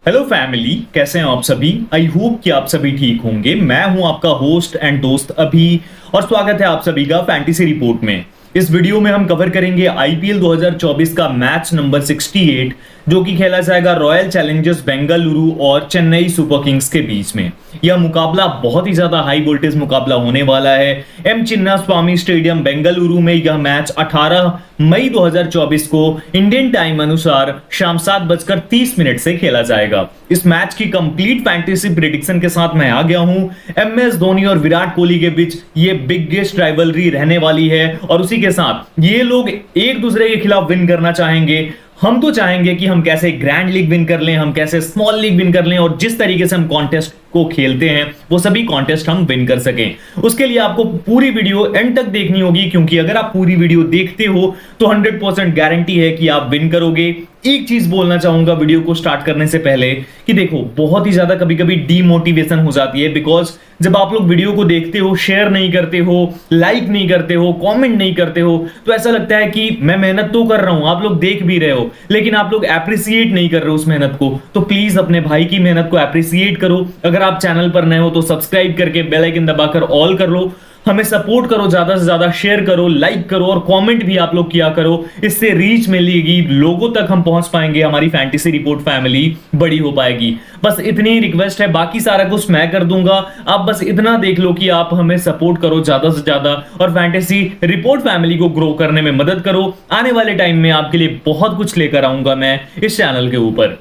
Hello family, कैसे हैं आप सभी। आई होप कि आप सभी ठीक होंगे। मैं हूं आपका होस्ट एंड दोस्त अभी और स्वागत है आप सभी का फैंटेसी रिपोर्ट में। इस वीडियो में हम कवर करेंगे आईपीएल 2024 का मैच नंबर 68 जो कि खेला जाएगा रॉयल चैलेंजर्स बेंगलुरु और चेन्नई सुपर किंग्स के बीच में। यह मुकाबला बहुत ही ज्यादा हाई वोल्टेज मुकाबला होने वाला है। एम चिन्नास्वामी स्टेडियम बेंगलुरु में यह मैच 18 मई 2024 को इंडियन टाइम अनुसार शाम 7:30 से खेला जाएगा। इस मैच की कंप्लीट फैंटेसी प्रेडिक्शन के साथ मैं आ गया हूं। एमएस धोनी और विराट कोहली के बीच ये बिगेस्ट राइवलरी रहने वाली है और उसी के साथ ये लोग एक दूसरे के खिलाफ विन करना चाहेंगे। हम तो चाहेंगे कि हम कैसे ग्रैंड लीग विन कर लें, हम कैसे स्मॉल लीग विन कर लें और जिस तरीके से हम कॉन्टेस्ट को खेलते हैं वो सभी कॉन्टेस्ट हम विन कर सकें। उसके लिए आपको पूरी वीडियो एंड तक देखनी होगी, क्योंकि अगर आप पूरी वीडियो देखते हो तो 100% गारंटी है कि आप विन करोगे। एक चीज बोलना चाहूंगा वीडियो को स्टार्ट करने से पहले कि देखो, बहुत ही ज्यादा कभी कभी डीमोटिवेशन हो जाती है, बिकॉज जब आप लोग वीडियो को देखते हो, शेयर नहीं करते हो, लाइक नहीं करते हो, कमेंट नहीं करते हो, तो ऐसा लगता है कि मैं मेहनत तो कर रहा हूं, आप लोग देख भी रहे हो, लेकिन आप लोग एप्रिसिएट नहीं कर रहे हो उस मेहनत को। तो प्लीज अपने भाई की मेहनत को एप्रिसिएट करो। अगर आप चैनल पर नए हो तो सब्सक्राइब करके बेल आइकन दबाकर ऑल कर लो। हमें सपोर्ट करो, ज्यादा से ज्यादा शेयर करो, लाइक करो और कमेंट भी आप लोग किया करो। इससे रीच मिलेगी, लोगों तक हम पहुंच पाएंगे, हमारी फैंटेसी रिपोर्ट फैमिली बड़ी हो पाएगी। बस इतनी ही रिक्वेस्ट है, बाकी सारा कुछ मैं कर दूंगा। आप बस इतना देख लो कि आप हमें सपोर्ट करो ज्यादा से ज्यादा और फैंटेसी रिपोर्ट फैमिली को ग्रो करने में मदद करो। आने वाले टाइम में आपके लिए बहुत कुछ लेकर आऊंगा मैं इस चैनल के ऊपर।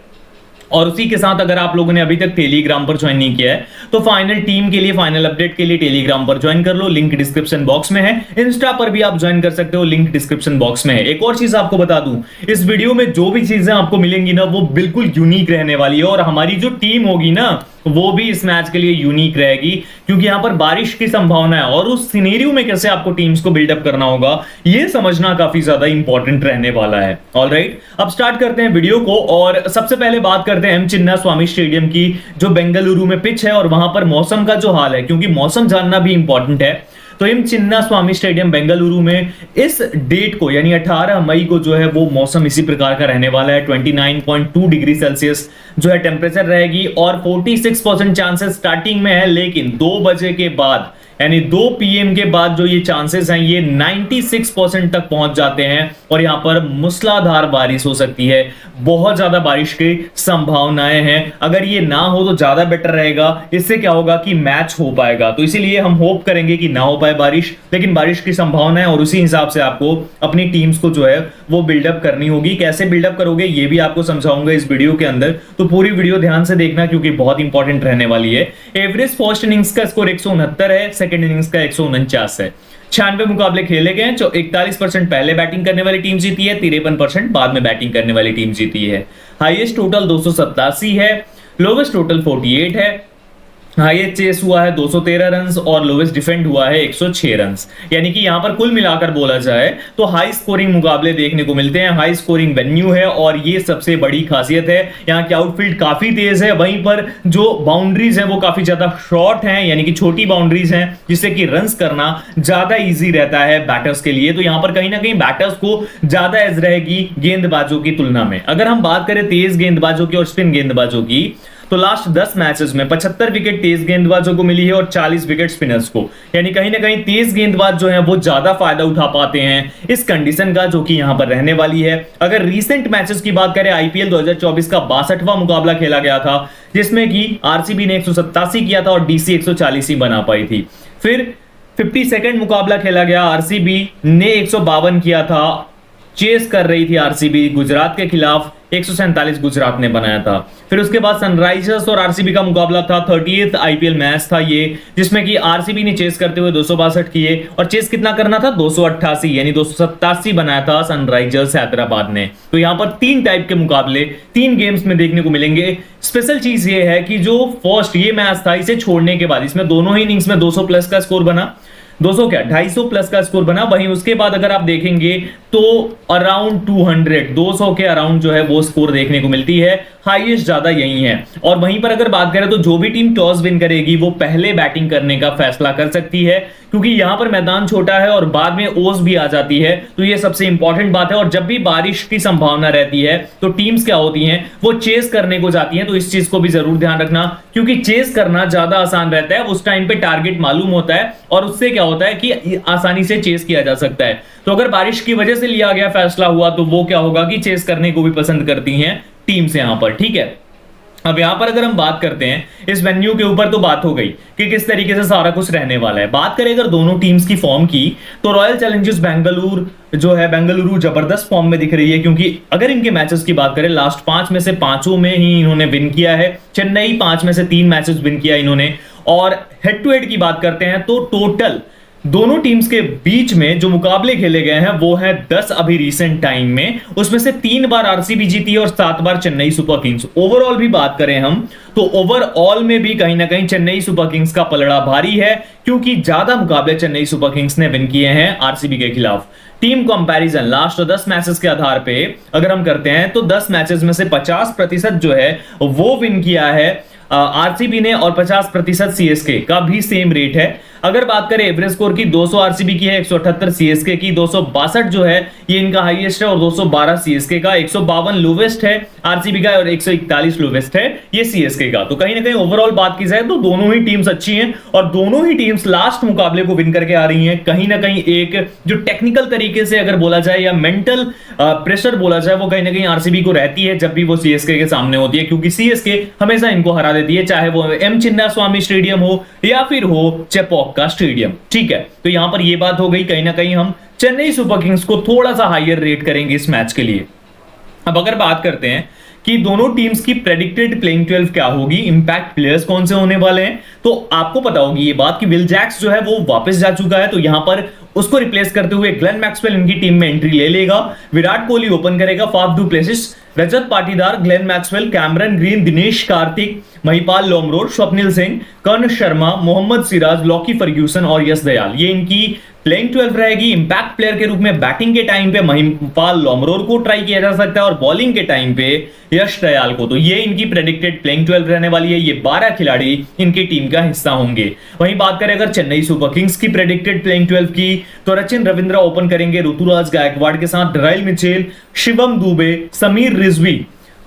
और उसी के साथ अगर आप लोगों ने अभी तक टेलीग्राम पर ज्वाइन नहीं किया है तो फाइनल टीम के लिए, फाइनल अपडेट के लिए टेलीग्राम पर ज्वाइन कर लो, लिंक डिस्क्रिप्शन बॉक्स में है। इंस्टा पर भी आप ज्वाइन कर सकते हो, लिंक डिस्क्रिप्शन बॉक्स में है। एक और चीज आपको बता दूं, इस वीडियो में जो भी चीजें आपको मिलेंगी ना वो बिल्कुल यूनिक रहने वाली है और हमारी जो टीम होगी ना वो भी इस मैच के लिए यूनिक रहेगी, क्योंकि यहां पर बारिश की संभावना है और उस सिनेरियो में कैसे आपको टीम्स को बिल्डअप करना होगा ये समझना काफी ज्यादा इंपॉर्टेंट रहने वाला है। ऑलराइट, अब स्टार्ट करते हैं वीडियो को और सबसे पहले बात करते हैं एम चिन्नास्वामी स्टेडियम की, जो बेंगलुरु में पिच है और वहां पर मौसम का जो हाल है, क्योंकि मौसम जानना भी इंपॉर्टेंट है। तो एम चिन्नास्वामी स्टेडियम बेंगलुरु में इस डेट को यानी 18 मई को जो है वो मौसम इसी प्रकार का रहने वाला है। 29.2 डिग्री सेल्सियस जो है टेम्परेचर रहेगी और 46% चांसेस स्टार्टिंग में है, लेकिन 2 बजे के बाद यानी 2 PM के बाद जो ये चांसेस हैं ये 96% तक पहुंच जाते हैं और यहां पर मूसलाधार बारिश हो सकती है। बहुत ज्यादा बारिश की संभावनाएं हैं। अगर ये ना हो तो ज्यादा बेटर रहेगा, इससे क्या होगा कि मैच हो पाएगा। तो इसीलिए हम होप करेंगे कि ना हो पाए बारिश, लेकिन बारिश की संभावना है और उसी हिसाब से आपको अपनी टीम्स को जो है वो बिल्डअप करनी होगी। कैसे बिल्डअप करोगे ये भी आपको समझाऊंगा इस वीडियो के अंदर, तो पूरी वीडियो ध्यान से देखना क्योंकि बहुत इंपॉर्टेंट रहने वाली है। एवरेज फर्स्ट इनिंग्स का स्कोर 169 है, सेकंड इनिंग्स का 149 है। 96 मुकाबले खेले गए, जो 41% पहले बैटिंग करने वाली टीम जीती है, 53% बाद में बैटिंग करने वाली टीम जीती है। हाईएस्ट टोटल 287 है, लोवेस्ट टोटल 48 है। हाईएस्ट चेस हुआ है 213 रन और लोवेस्ट डिफेंड हुआ है 106 रन। यानी कि यहां पर कुल मिलाकर बोला जाए तो हाई स्कोरिंग मुकाबले देखने को मिलते हैं, हाई स्कोरिंग वेन्यू है और ये सबसे बड़ी खासियत है। यहां की आउटफील्ड काफी तेज है, वहीं पर जो बाउंड्रीज है वो काफी ज्यादा शॉर्ट हैं, यानी कि छोटी बाउंड्रीज हैं, जिससे कि रन्स करना ज्यादा इजी रहता है बैटर्स के लिए। तो यहां पर कहीं ना कहीं बैटर्स को ज्यादा एज रहेगी गेंदबाजों की तुलना में। अगर हम बात करें तेज गेंदबाजों की और स्पिन गेंदबाजों की, तो लास्ट 10 मैचेस में 75 विकेट तेज गेंदबाजों को मिली है और 40 विकेट स्पिनर्स को। यानी कहीं ना कहीं तेज गेंदबाज जो है वो ज्यादा फायदा उठा पाते हैं इस कंडीशन का, जो कि यहां पर रहने वाली है। अगर रीसेंट मैचेस की बात करें, आईपीएल 2024 का 62वां मुकाबला खेला गया था, जिसमें कि आरसीबी ने 187 किया था और डीसी 140 ही बना पाई थी। फिर 52nd मुकाबला खेला गया, आरसीबी ने 152 किया था, चेस कर रही थी आरसीबी गुजरात के खिलाफ, 147 गुजरात ने बनाया था। फिर उसके बाद सनराइजर्स और आरसीबी का मुकाबला था, 30th आईपीएल मैच था ये, जिसमें कि आरसीबी ने चेस करते हुए 262 किए और चेस कितना करना था 288 यानी 287 बनाया था सनराइजर्स हैदराबाद ने। तो यहां पर 3 टाइप के मुकाबले 3 गेम्स में देखने को मिलेंगे। स्पेशल चीज ये है कि जो फर्स्ट ये मैच था, इसे छोड़ने के बाद इसमें दोनों ही इनिंग्स में 200 प्लस का स्कोर बना, 200 क्या 250 प्लस का स्कोर बना। वहीं उसके बाद अगर आप देखेंगे तो अराउंड 200 के अराउंड जो है वो स्कोर देखने को मिलती है। हाईएस्ट ज्यादा यही है। और वहीं पर अगर बात करें तो जो भी टीम टॉस विन करेगी वो पहले बैटिंग करने का फैसला कर सकती है, क्योंकि यहां पर मैदान छोटा है और बाद में ओस भी आ जाती है, तो ये सबसे इंपॉर्टेंट बात है। और जब भी बारिश की संभावना रहती है तो टीम्स क्या होती हैं, वो चेस करने को जाती हैं, तो इस चीज को भी जरूर ध्यान रखना, क्योंकि चेस करना ज्यादा आसान रहता है, उस टाइम पे टारगेट मालूम होता है और उससे क्या होता है कि आसानी से चेस किया जा सकता है। तो अगर बारिश की वजह से लिया गया फैसला हुआ तो वो क्या होगा कि चेस करने को भी पसंद करती हैं टीम्स यहां पर, ठीक है। अब यहां पर अगर हम बात करते हैं इस वेन्यू के ऊपर, तो बात हो गई कि किस तरीके से सारा कुछ रहने वाला है। बात करें अगर दोनों टीम्स की फॉर्म की, तो रॉयल चैलेंजर्स बेंगलुरु जो है, बेंगलुरु जबरदस्त फॉर्म में दिख रही है, क्योंकि अगर इनके मैचेस की बात करें, लास्ट 5 में से 5 में ही इन्होंने विन किया है। चेन्नई 5 में से 3 मैचेस विन किया इन्होंने। और हेड टू हेड की बात करते हैं तो टोटल दोनों टीम्स के बीच में जो मुकाबले खेले गए हैं वो है 10 अभी रिसेंट टाइम में, उसमें से 3 बार आरसीबी जीती है और 7 बार चेन्नई सुपर किंग्स। ओवरऑल भी बात करें हम तो ओवरऑल में भी कहीं ना कहीं चेन्नई सुपर किंग्स का पलड़ा भारी है, क्योंकि ज्यादा मुकाबले चेन्नई सुपर किंग्स ने विन किए हैं आरसीबी के खिलाफ। टीम कंपैरिजन लास्ट 10 मैचेस के आधार पे अगर हम करते हैं तो 10 मैचेस में से 50% जो है वो विन किया है आरसीबी ने, और 50% सीएसके का भी सेम रेट है। अगर बात करें एवरेज स्कोर की, 200 आरसीबी की है, 178 सीएसके की, 262 जो है ये इनका हाईएस्ट है और 212 सीएसके का, 152 लोवेस्ट है आरसीबी का और 141 लोवेस्ट है ये सीएसके का। तो कहीं ना कहीं ओवरऑल बात की जाए तो दोनों ही टीम्स अच्छी हैं और दोनों ही टीम्स लास्ट मुकाबले को विन करके आ रही हैं। कहीं ना कहीं एक जो टेक्निकल तरीके से अगर बोला जाए या मेंटल प्रेशर बोला जाए, वो कहीं ना कहीं आरसीबी को रहती है जब भी वो सीएसके के सामने होती है, क्योंकि सीएसके हमेशा इनको हरा देती है, चाहे वो एम चिन्नास्वामी स्टेडियम हो या फिर हो चेपॉक का स्टेडियम, ठीक है। तो यहां पर ये बात हो गई, कहीं ना कहीं हम चेन्नई सुपर किंग्स को थोड़ा सा हायर रेट करेंगे इस मैच के लिए। अब अगर बात करते हैं कि दोनों टीम्स की प्रेडिक्टेड प्लेइंग 12 क्या होगी, इंपैक्ट प्लेयर्स कौन से होने वाले हैं, तो आपको पता होगी ये बात कि विल जैक्स जो है वो वापस जा चुका है, तो यहां पर उसको रिप्लेस करते हुए ग्लेन मैक्सवेल इनकी टीम में एंट्री ले लेगा। विराट कोहली ओपन करेगा, Faf du Plessis, Rajat Patidar, Glenn Maxwell, Cameron Green, Dinesh Karthik, Mahipal Lomror, Swapnil Singh, Karn Sharma, Mohammed Siraj, Lockie Ferguson और यश दयाल, ये इनकी प्लेइंग 12 रहेगी। इंपैक्ट प्लेयर के रूप में बैटिंग के टाइम पे महिपाल लोमरोड को ट्राई किया जा सकता है और बॉलिंग के टाइम पे यश दयाल को। तो ये इनकी प्रेडिक्टेड प्लेइंग 12 रहने वाली है, ये 12 खिलाड़ी इनकी टीम का हिस्सा होंगे। वहीं बात करें अगर चेन्नई सुपर किंग्स की प्रेडिक्टेड प्लेइंग 12 की, तो रचिन रविंद्र ओपन करेंगे ऋतुराज गायकवाड़ के साथ, ड्राइल मिचेल, शिवम दुबे, समीर रिजवी,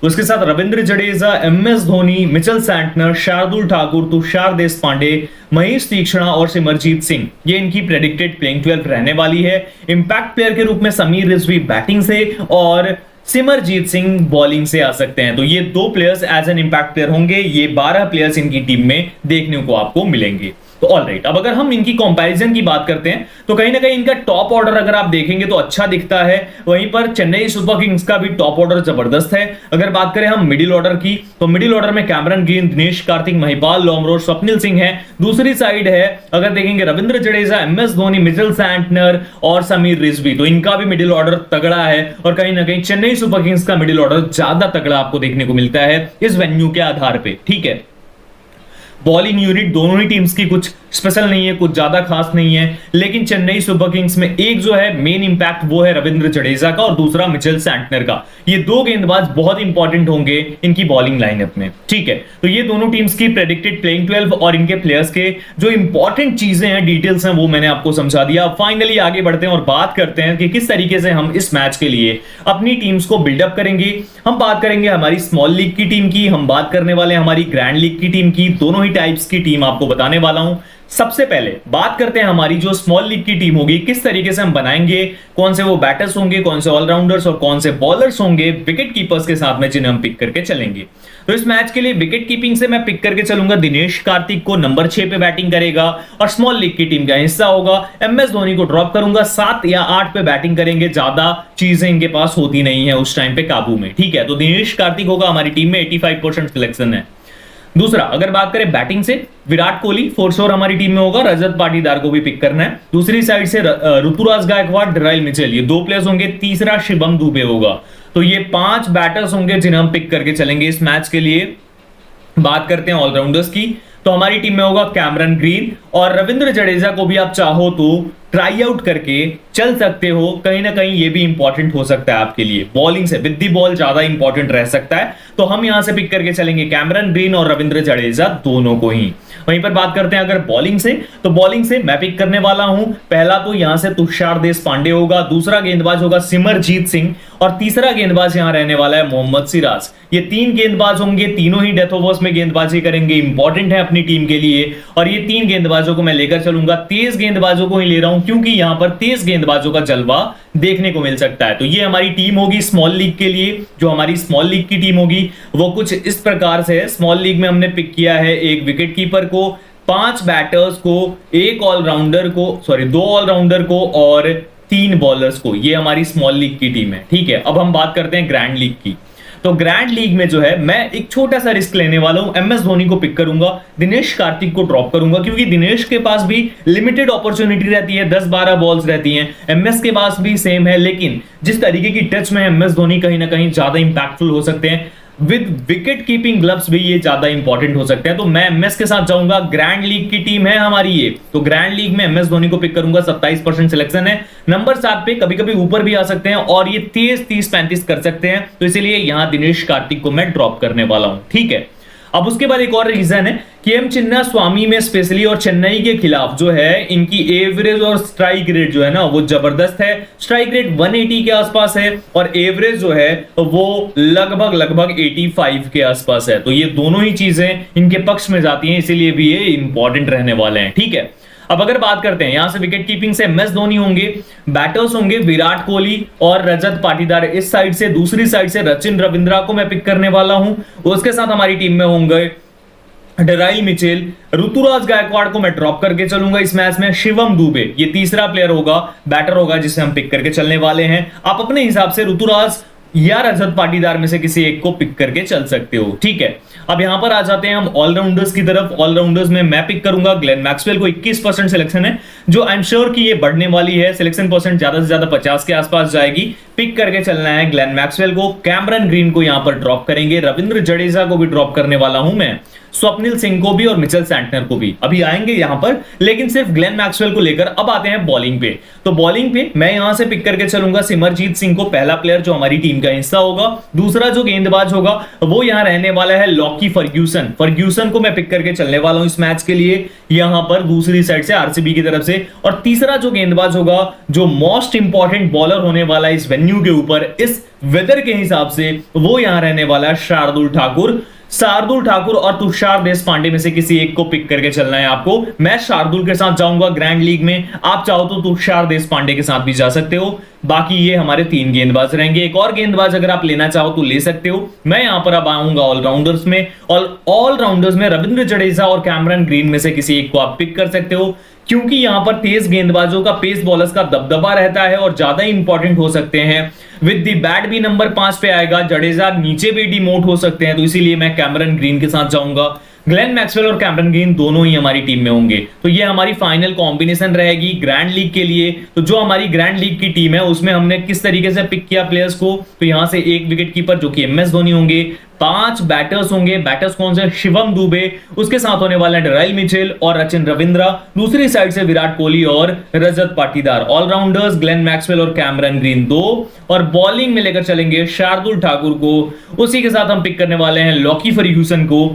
उसके साथ Ravindra Jadeja, MS Dhoni, Mitchell Santner, Shardul Thakur, Tushar Deshpande, Mahesh तीक्ष्णा और सिमरजीत सिंह, ये इनकी प्रेडिक्टेड प्लेइंग 12 रहने वाली है। इंपैक्ट प्लेयर के रूप में समीर रिजवी बैटिंग से और सिमरजीत सिंह बॉलिंग से आ सकते हैं, तो ये 2 players as an impact player होंगे। ये 12 प्लेयर्स इनकी टीम में देखने को आपको मिलेंगे। तो ऑलराइट, अब अगर हम इनकी कंपैरिजन की बात करते हैं तो कहीं ना कहीं इनका टॉप ऑर्डर अगर आप देखेंगे तो अच्छा दिखता है, वहीं पर चेन्नई सुपर किंग्स का भी टॉप ऑर्डर जबरदस्त है। अगर बात करें हम मिडिल ऑर्डर की, तो मिडिल ऑर्डर में कैमरन ग्रीन, दिनेश कार्तिक, महिपाल लोमरोड, स्वप्निल सिंह है। दूसरी साइड है अगर देखेंगे Ravindra Jadeja, MS Dhoni, Mitchell Santner और समीर रिजवी, तो इनका भी मिडिल ऑर्डर तगड़ा है और कहीं ना कहीं चेन्नई सुपर किंग्स का मिडिल ऑर्डर ज्यादा तगड़ा आपको देखने को मिलता है इस वेन्यू के आधार पे, ठीक है। बॉलिंग यूनिट दोनों ही टीम्स की कुछ स्पेशल नहीं है, कुछ ज्यादा खास नहीं है, लेकिन चेन्नई सुपर किंग्स में एक जो है मेन इंपैक्ट वो है रविंद्र जडेजा का और दूसरा मिचेल सैंटनर का। ये 2 गेंदबाज बहुत इंपॉर्टेंट होंगे इनकी बॉलिंग लाइनअप में, ठीक है। तो ये दोनों टीम्स की प्रेडिक्टेड प्लेइंग 12 और इनके प्लेयर्स के जो इंपॉर्टेंट चीजें हैं, डिटेल्स हैं, वो मैंने आपको समझा दिया। फाइनली आगे बढ़ते हैं और बात करते हैं कि किस तरीके से हम इस मैच के लिए अपनी टीम्स को बिल्डअप करेंगे। हम बात करेंगे हमारी स्मॉल लीग की टीम की, हम बात करने वाले हैं हमारी ग्रैंड लीग की टीम की, दोनों ही टाइप्स की टीम आपको बताने वाला हूं। सबसे पहले बात करते हैं हमारी जो स्मॉल लीग की टीम होगी, किस तरीके से हम बनाएंगे, कौन से वो बैटर्स होंगे, कौन से ऑलराउंडर्स और कौन से बॉलर्स होंगे विकेट कीपर्स के साथ में जिन्हें हम पिक करके चलेंगे। तो इस मैच के लिए विकेट कीपिंग से मैं पिक करके चलूंगा दिनेश कार्तिक को, नंबर 6 पे बैटिंग करेगा और स्मॉल लीग की टीम का हिस्सा होगा। एमएस धोनी को ड्रॉप करूंगा, 7 या 8 पे बैटिंग करेंगे, ज्यादा चीजें इनके पास होती नहीं है उस टाइम पे काबू में, ठीक है। तो दिनेश कार्तिक होगा हमारी टीम में, 85% सिलेक्शन है। दूसरा अगर बात करें बैटिंग से, विराट कोहली फोर श्योर हमारी टीम में होगा, रजत पाटीदार को भी पिक करना है। दूसरी साइड से ऋतुराज गायकवाड़, ड्राइल मिचेल, ये 2 प्लेयर्स होंगे। तीसरा शिवम दुबे होगा। तो ये 5 बैटर्स होंगे जिन्हें हम पिक करके चलेंगे इस मैच के लिए। बात करते हैं ऑलराउंडर्स की, तो हमारी टीम में होगा कैमरन ग्रीन और रविंद्र जडेजा को भी आप चाहो तो ट्राई आउट करके चल सकते हो, कहीं ना कहीं ये भी इंपॉर्टेंट हो सकता है आपके लिए। बॉलिंग से विद दी बॉल ज्यादा इंपॉर्टेंट रह सकता है, तो हम यहां से पिक करके चलेंगे कैमरन ग्रीन और रविंद्र जडेजा दोनों को ही। वहीं पर बात करते हैं अगर बॉलिंग से, तो बॉलिंग से मैं पिक करने वाला हूं, पहला तो यहां से तुषार देशपांडे होगा, दूसरा गेंदबाज होगा सिमरजीत सिंह और तीसरा गेंदबाज यहां रहने वाला है मोहम्मद सिराज। ये तीन गेंदबाज होंगे, तीनों ही डेथ ओवर्स में गेंदबाजी करेंगे, इंपॉर्टेंट है अपनी टीम के लिए। और ये तीन गेंदबाजों को मैं लेकर चलूंगा, तेज गेंदबाजों को ही ले रहा हूं क्योंकि यहां पर तेज गेंदबाजों का जलवा देखने को मिल सकता है। तो ये हमारी टीम होगी स्मॉल लीग के लिए। जो हमारी स्मॉल लीग की टीम होगी वो कुछ इस प्रकार से है। स्मॉल लीग में हमने पिक किया है एक विकेट कीपर को, 5 बैटर्स को, एक ऑलराउंडर को, सॉरी 2 ऑलराउंडर को और 3 बॉलर्स को। ये हमारी स्मॉल लीग की टीम है, ठीक है। अब हम बात करते हैं ग्रैंड लीग की। तो ग्रैंड लीग में जो है मैं एक छोटा सा रिस्क लेने वाला हूं, एमएस धोनी को पिक करूंगा, दिनेश कार्तिक को ड्रॉप करूंगा क्योंकि दिनेश के पास भी लिमिटेड अपॉर्चुनिटी रहती है, 10-12 बॉल्स रहती हैं। एमएस के पास भी सेम है, लेकिन जिस तरीके की टच में एमएस धोनी कहीं ना कहीं ज्यादा इंपैक्टफुल हो सकते हैं। विद विकेट कीपिंग ग्लव्स भी ये ज्यादा इंपॉर्टेंट हो सकते हैं। तो मैं एमएस के साथ जाऊंगा, ग्रैंड लीग की टीम है हमारी ये, तो ग्रैंड लीग में एमएस धोनी को पिक करूंगा। 27% सिलेक्शन है, नंबर 7 पे, कभी कभी ऊपर भी आ सकते हैं और ये तेज 30-35 कर सकते हैं, तो इसीलिए यहां दिनेश कार्तिक को मैं ड्रॉप करने वाला हूं, ठीक है। अब उसके बाद एक और रीजन है कि एम चिन्ना स्वामी में स्पेशली और चेन्नई के खिलाफ जो है इनकी एवरेज और स्ट्राइक रेट जो है ना वो जबरदस्त है। स्ट्राइक रेट 180 के आसपास है और एवरेज जो है वो लगभग 85 के आसपास है। तो ये दोनों ही चीजें इनके पक्ष में जाती हैं, इसीलिए भी ये इंपॉर्टेंट रहने वाले हैं, ठीक है। अब अगर बात करते हैं यहां से विकेट कीपिंग से एमएस धोनी होंगे, बैटर्स होंगे विराट कोहली और रजत पाटीदार इस साइड से, दूसरी साइड से रचिन रविंद्रा को मैं पिक करने वाला हूं। उसके साथ हमारी टीम में होंगे डेराइल मिचेल, ऋतुराज गायकवाड़ को मैं ड्रॉप करके चलूंगा इस मैच में, शिवम दुबे ये तीसरा प्लेयर होगा, बैटर होगा जिसे हम पिक करके चलने वाले हैं। आप अपने हिसाब से ऋतुराज या रजत पाटीदार में से किसी एक को पिक करके चल सकते हो, ठीक है। अब यहां पर आ जाते हैं हम ऑलराउंडर्स की तरफ। ऑलराउंडर्स में मैं पिक करूंगा ग्लेन मैक्सवेल को, 21% सिलेक्शन है, जो आई एम श्योर कि ये बढ़ने वाली है, सिलेक्शन परसेंट ज्यादा से ज्यादा 50 के आसपास जाएगी। पिक करके चलना है ग्लेन मैक्सवेल को। कैमरन ग्रीन को यहां पर ड्रॉप करेंगे, रविंद्र जडेजा को भी ड्रॉप करने वाला हूं मैं, स्वप्निल सिंह को भी और मिचेल सैंटनर को भी अभी आएंगे यहां पर, लेकिन सिर्फ ग्लेन मैक्सवेल को लेकर। अब आते हैं बॉलिंग पे, तो बॉलिंग पे मैं यहां से पिक करके चलूंगा सिमरजीत सिंह को, पहला प्लेयर जो हमारी टीम का हिस्सा होगा। दूसरा जो गेंदबाज होगा वो यहां रहने वाला है लॉकी फर्ग्यूसन को मैं पिक करके चलने वाला हूं इस मैच के लिए, यहां पर दूसरी साइड से आरसीबी की तरफ से। और तीसरा जो गेंदबाज होगा, जो मोस्ट इंपॉर्टेंट बॉलर होने वाला है इस वेन्यू के ऊपर, इस वेदर के हिसाब से, वो यहां रहने वाला है शार्दुल ठाकुर और तुषार देशपांडे में से किसी एक को पिक करके चलना है आपको। मैं शार्दुल के साथ जाऊंगा ग्रैंड लीग में, आप चाहो तो तुषार देशपांडे के साथ भी जा सकते हो। बाकी ये हमारे 3 गेंदबाज रहेंगे, एक और गेंदबाज अगर आप लेना चाहो तो ले सकते हो। मैं यहां पर अब आऊंगा ऑलराउंडर्स में, और ऑलराउंडर्स में रविंद्र जडेजा और कैमरन ग्रीन में से किसी एक को आप पिक कर सकते हो, क्योंकि यहां पर तेज गेंदबाजों का, पेस बॉलर्स का दबदबा रहता है और ज्यादा इंपॉर्टेंट हो सकते हैं। विद दी बैट भी नंबर 5 पे आएगा, जडेजा नीचे भी डिमोट हो सकते हैं, तो इसीलिए मैं कैमरन ग्रीन के साथ जाऊंगा। ग्लेन मैक्सवेल और कैमरन ग्रीन दोनों ही हमारी टीम में होंगे, तो ये हमारी फाइनल कॉम्बिनेशन रहेगी ग्रैंड लीग के लिए। तो जो हमारी ग्रैंड लीग की टीम है उसमें हमने किस तरीके से पिक किया प्लेयर्स को, तो यहां से एक विकेट कीपर जो कि एमएस धोनी होंगे, 5 बैटर्स होंगे, बैटर्स कौन से, शिवम दुबे, उसके साथ होने वाला है डेराइल मिचेल और रचिन रविंद्रा, दूसरी साइड से विराट कोहली और Rajat Patidar. Allrounders Glenn Maxwell और कैमरन ग्रीन 2, और बॉलिंग में लेकर चलेंगे शार्दुल ठाकुर को, उसी के साथ हम पिक करने वाले हैं लॉकी फर्ग्यूसन को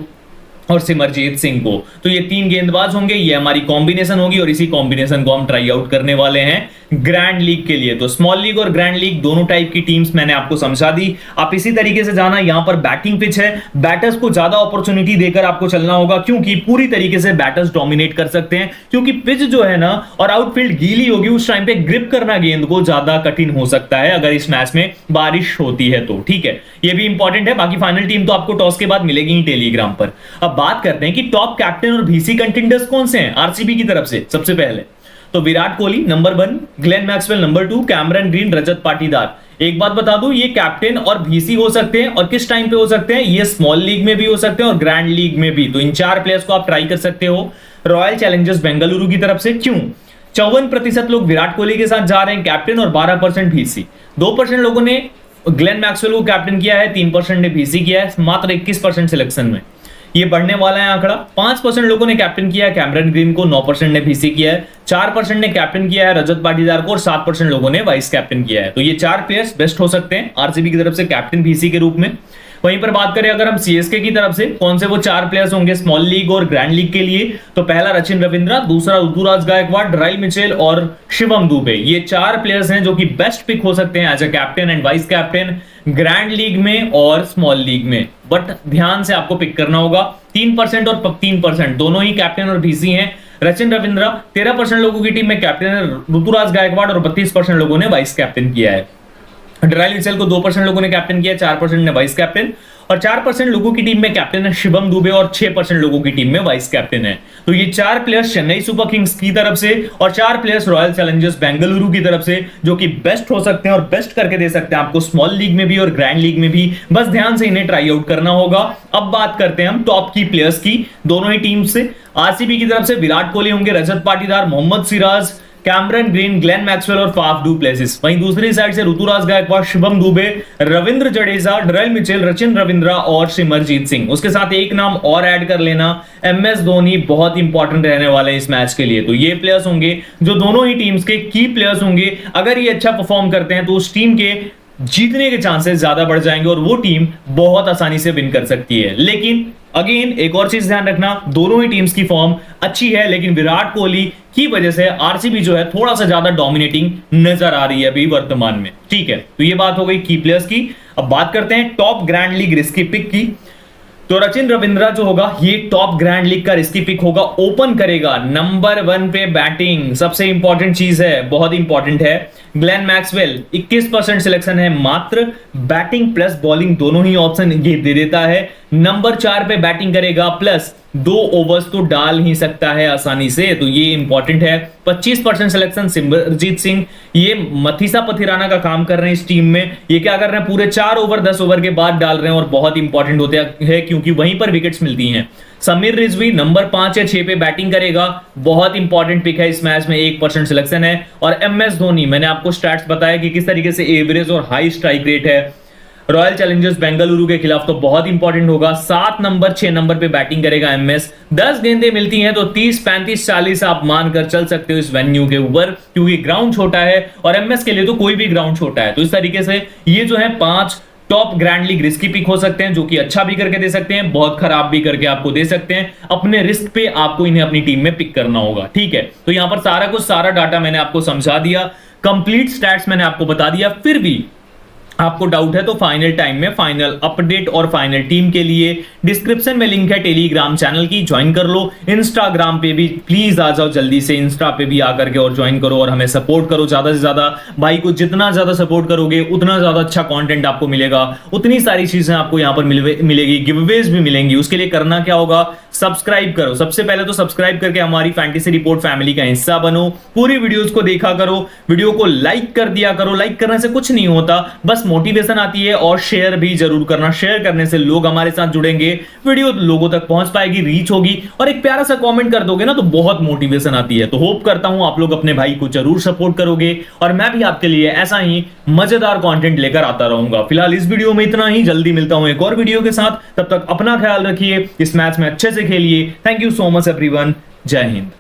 और सिमरजीत सिंह को। तो ये 3 गेंदबाज होंगे, ये हमारी कॉम्बिनेशन होगी और इसी कॉम्बिनेशन को हम ट्राई आउट करने वाले हैं ग्रैंड लीग के लिए। तो स्मॉल लीग और ग्रैंड लीग दोनों टाइप की टीम्स मैंने आपको समझा दी। आप इसी तरीके से जाना, यहां पर बैटिंग पिच है, बैटर्स को ज्यादा अपॉर्चुनिटी देकर आपको चलना होगा, क्योंकि पूरी तरीके से बैटर्स डोमिनेट कर सकते हैं, क्योंकि पिच जो है ना और आउटफील्ड गीली होगी, उस टाइम पे ग्रिप करना गेंद को ज्यादा कठिन हो सकता है अगर इस मैच में बारिश होती है तो, ठीक है, ये भी इंपॉर्टेंट है। बाकी फाइनल टीम तो आपको टॉस के बाद मिलेगी ही टेलीग्राम पर। अब बात करते हैं कि टॉप कैप्टन और वीसी कंटेंडर्स कौन से हैं आरसीबी की तरफ से। सबसे पहले तो Virat Kohli number 1, Glenn Maxwell number 2, Cameron Green, Rajat Patidar. एक बात बता दूं, ये कैप्टन और वीसी हो सकते हैं, और किस टाइम पे हो सकते हैं, ये स्मॉल लीग में भी हो सकते हैं और ग्रैंड लीग में भी। तो इन 4 प्लेयर्स को आप ट्राई कर सकते हो रॉयल चैलेंजर्स बेंगलुरु की तरफ से। क्यों? 54% लोग विराट कोहली के साथ जा रहे हैं कैप्टन और 12% वीसी। 2% लोगों ने ग्लेन मैक्सवेल को कैप्टन किया है, 3% ने वीसी किया है, मात्र 21% सिलेक्शन में। ये बढ़ने वाला है आंकड़ा। 5% लोगों ने कैप्टन किया है कैमरन ग्रीन को, 9% ने वीसी किया है, 4% ने कैप्टन किया है रजत पाटीदार को और 7% लोगों ने वाइस कैप्टन किया है। तो ये 4 प्लेयर्स बेस्ट हो सकते हैं आरसीबी की तरफ से कैप्टन वीसी के रूप में। वहीं पर बात करें अगर हम सीएसके की तरफ से कौन से वो 4 प्लेयर्स होंगे स्मॉल लीग और ग्रैंड लीग के लिए, तो पहला रचिन रविंद्रा, दूसरा ऋतुराज गायकवाड़, ड्राइल मिचेल और शिवम दुबे। ये 4 प्लेयर्स हैं जो कि बेस्ट पिक हो सकते हैं as a captain and vice captain grand league में और स्मॉल लीग में। बट ध्यान से आपको पिक करना होगा। 3% और 3% दोनों ही कैप्टन और वीसी हैं। रचिन रविंद्रा 13% लोगों की टीम में कैप्टन है, ऋतुराज गायकवाड़ और 32% लोगों ने वाइस कैप्टन किया है। ड्राइल मिचेल को 2% लोगों ने कैप्टन किया, 4% ने वाइस कैप्टन और 4% लोगों की टीम में कैप्टन है शिवम दुबे और 6% लोगों की टीम में वाइस कैप्टन है। तो ये 4 प्लेयर्स चेन्नई सुपर किंग्स की तरफ से और 4 प्लेयर्स रॉयल चैलेंजर्स बेंगलुरु की तरफ से जो कि बेस्ट हो सकते हैं और बेस्ट करके दे सकते हैं आपको स्मॉल लीग में भी और ग्रैंड लीग में भी। बस ध्यान से इन्हें ट्राई आउट करना होगा। अब बात करते हैं हम टॉप की प्लेयर्स की दोनों ही टीम से। आरसीबी की तरफ से विराट कोहली होंगे, Rajat Patidar, Mohammed Siraj, Cameron Green, Glenn Maxwell और फाफ डू प्लेसिस। वहीं दूसरी साइड से ऋतुराज गायकवाड़, शिवम दुबे, रविंद्र जडेजा, ड्राइल मिचेल, रचिन रविंद्रा और सिमरजीत सिंह। उसके साथ एक नाम और ऐड कर लेना, एमएस धोनी बहुत इंपॉर्टेंट रहने वाले हैं इस मैच के लिए। तो ये प्लेयर्स होंगे जो दोनों ही टीम्स के की प्लेयर्स होंगे। अगर ये अच्छा परफॉर्म करते हैं तो उस टीम के जीतने के चांसेस ज्यादा बढ़ जाएंगे और वो टीम बहुत आसानी से विन कर सकती है। लेकिन अगेन एक और चीज ध्यान रखना, दोनों ही टीम्स की फॉर्म अच्छी है लेकिन विराट कोहली की वजह से आरसीबी जो है थोड़ा सा ज्यादा डोमिनेटिंग नजर आ रही है अभी वर्तमान में। ठीक है, तो ये बात हो गई की प्लेयर्स की। अब बात करते हैं top grand league risky pick की। तो रचिन रविंद्रा जो होगा ये टॉप ग्रैंड लीग का रिस्की पिक होगा। ओपन करेगा नंबर 1 पे बैटिंग, सबसे इंपॉर्टेंट चीज है, बहुत इंपॉर्टेंट है। ग्लेन मैक्सवेल 21% सिलेक्शन है मात्र, बैटिंग प्लस बॉलिंग दोनों ही ऑप्शन ये दे देता है। नंबर 4 पे बैटिंग करेगा प्लस 2 ओवर्स तो डाल ही सकता है आसानी से, तो ये इंपॉर्टेंट है। 25% सिलेक्शन सिमरजीत सिंह, ये मथीसा पथिराना का काम कर रहे हैं इस टीम में। ये क्या कर रहे हैं, पूरे 4 ओवर 10 ओवर के बाद डाल रहे हैं और बहुत इंपॉर्टेंट होते हैं क्योंकि वहीं पर विकेट्स मिलती हैं। समीर रिजवी नंबर 5 या 6 पे बैटिंग करेगा, बहुत इंपॉर्टेंट पिक है इस मैच में, 1% सिलेक्शन है। और एमएस धोनी, मैंने आपको स्टैट्स बताया कि किस तरीके से एवरेज और हाई स्ट्राइक रेट है रॉयल चैलेंजर्स बेंगलुरु के खिलाफ, तो बहुत इंपॉर्टेंट होगा। 7 नंबर 6 नंबर पे बैटिंग करेगा एमएस। 10 गेंदें मिलती हैं तो 30 35 40 आप मानकर चल सकते हो इस वेन्यू के ऊपर, क्योंकि ग्राउंड छोटा है और एमएस के लिए तो कोई भी ग्राउंड छोटा है। तो इस तरीके से ये जो है 5 top grand league risky pick हो सकते हैं जो कि अच्छा भी करके दे सकते हैं, बहुत खराब भी करके आपको दे सकते हैं। अपने रिस्क पे आपको इन्हें अपनी टीम में पिक करना होगा। ठीक है, तो यहां पर सारा डाटा मैंने आपको समझा दिया, कंप्लीट स्टैट्स मैंने आपको बता दिया। फिर भी आपको डाउट है तो फाइनल टाइम में फाइनल अपडेट और फाइनल टीम के लिए डिस्क्रिप्शन में लिंक है टेलीग्राम चैनल की, ज्वाइन कर लो। इंस्टाग्राम पे भी प्लीज आ जाओ जल्दी से, इंस्टा पे भी आकर के और ज्वाइन करो और हमें सपोर्ट करो ज्यादा से ज्यादा। भाई को जितना ज्यादा सपोर्ट करोगे उतना ज्यादा अच्छा कंटेंट आपको मिलेगा, उतनी सारी चीजें आपको यहां पर मिलेगी, गिवअवेज भी मिलेंगी। उसके लिए करना क्या होगा, सब्सक्राइब करो। सबसे पहले तो सब्सक्राइब करके हमारी फैंटेसी रिपोर्ट फैमिली का हिस्सा बनो, पूरी वीडियोस को देखा करो, वीडियो को लाइक कर दिया करो। लाइक करने से कुछ नहीं होता, बस मोटिवेशन आती है। और शेयर भी जरूर करना, शेयर करने से लोग हमारे साथ जुड़ेंगे, वीडियो लोगों तक पहुंच पाएगी, रीच होगी। और एक प्यारा सा कमेंट कर दोगे ना तो बहुत मोटिवेशन आती है। तो होप करता हूं आप लोग अपने भाई को जरूर सपोर्ट करोगे और मैं भी आपके लिए ऐसा ही मजेदार कंटेंट लेकर आता रहूंगा। फिलहाल इस वीडियो में इतना ही, जल्दी मिलता हूं एक और वीडियो के साथ। तब तक अपना ख्याल रखिए, इस मैच में अच्छे से खेलिए। Thank you so much everyone, जय हिंद।